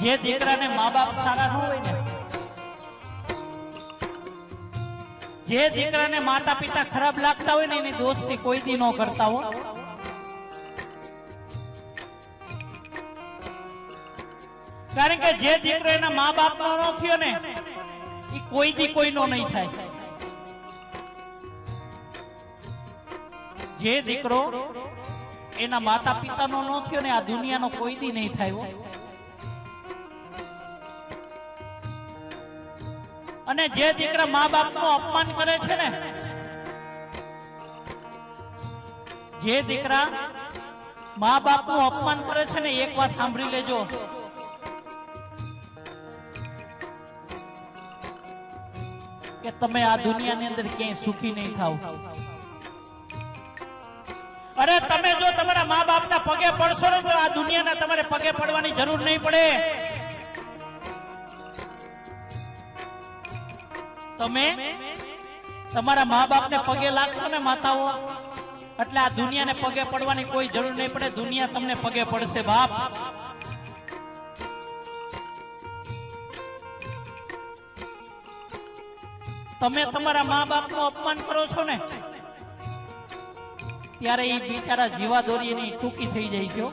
જે દીકરાને મા બાપ સારા ન હોય ને, જે દીકરાને માતા પિતા ખરાબ લાગતા હોય ને, એની દોસ્તી કોઈ દી ન કરતા હો. કારણ કે જે દીકરો એના મા બાપ નો ન થયો ને, એ કોઈ દી કોઈનો નહીં થાય. જે દીકરો એના માતા પિતાનો ન થયો ને, આ દુનિયાનો કોઈ દી નહીં થાય. અને જે દીકરા મા બાપ નું અપમાન કરે છે ને, જે દીકરા મા બાપ નું અપમાન કરે છે ને, એક વાત સાંભળી લેજો, કે તમે આ દુનિયાની અંદર ક્યાંય સુખી નહીં થાવ. અરે તમે જો તમારા મા બાપના પગે પડશો ને, તો આ દુનિયાના તમારે પગે પડવાની જરૂર નહીં પડે. તમે તમારા મા બાપને પગે લાગશો ને માતાઓ, એટલે આ દુનિયાને પગે પડવાની કોઈ જરૂર નહીં પડે. દુનિયા તમને પગે પડશે બાપ. તમે તમારા મા બાપનું અપમાન કરો છો ને, ત્યારે એ બિચારા જીવાદોરી એની ટૂંકી થઈ જાય છે.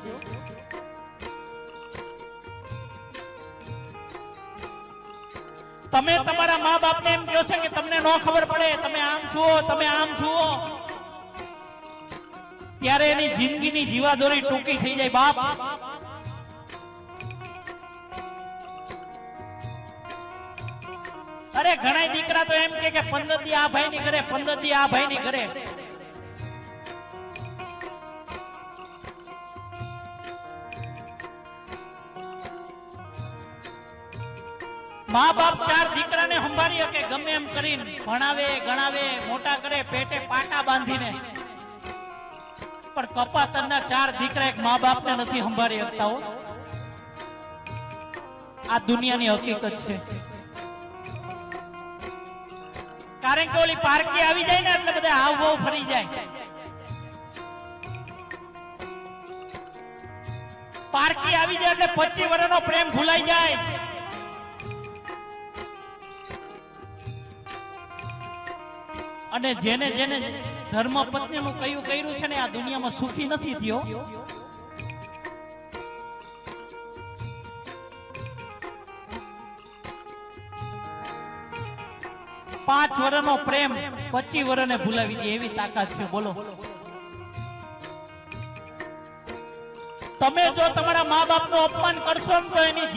તમે તમારા મા બાપને એમ કહો છો કે તમને ન ખબર પડે, તમે આમ છો, તમે આમ છો, ત્યારે એની જિંદગીની જીવાદોરી ટૂંકી થઈ જાય બાપ. અરે ઘણા દીકરા તો એમ કે 15 દી આ ભાઈ ની ઘરે, 15 દી આ ભાઈ ની ઘરે. મા બાપ 4 દીકરાને સંભાળી શકે ગમે એમ કરીને, ભણાવે ગણાવે, મોટા કરે, પેટે પાટા બાંધીને, પણ કપાતરના 4 દીકરા એક મા બાપને નથી સંભાળી શકતા હો. આ દુનિયાની હકીકત છે. કારણ કે ઓલી પારકી આવી જાય ને, એટલે બધા હાવ ભાવ ફરી જાય. પારકી આવી જાય એટલે 25 વર્ષનો પ્રેમ ભૂલાઈ જાય. અને જેને જેને ધર્મ પત્નીનું કયું કર્યું છે ને, આ દુનિયામાં સુખી નથી થયો. પાંચ વર્ષનો પ્રેમ 25 વર્ષને ભૂલાવી દે એવી તાકાત છે. બોલો, તમે જો તમારા મા બાપ નું અપમાન કરશો ને, તો એની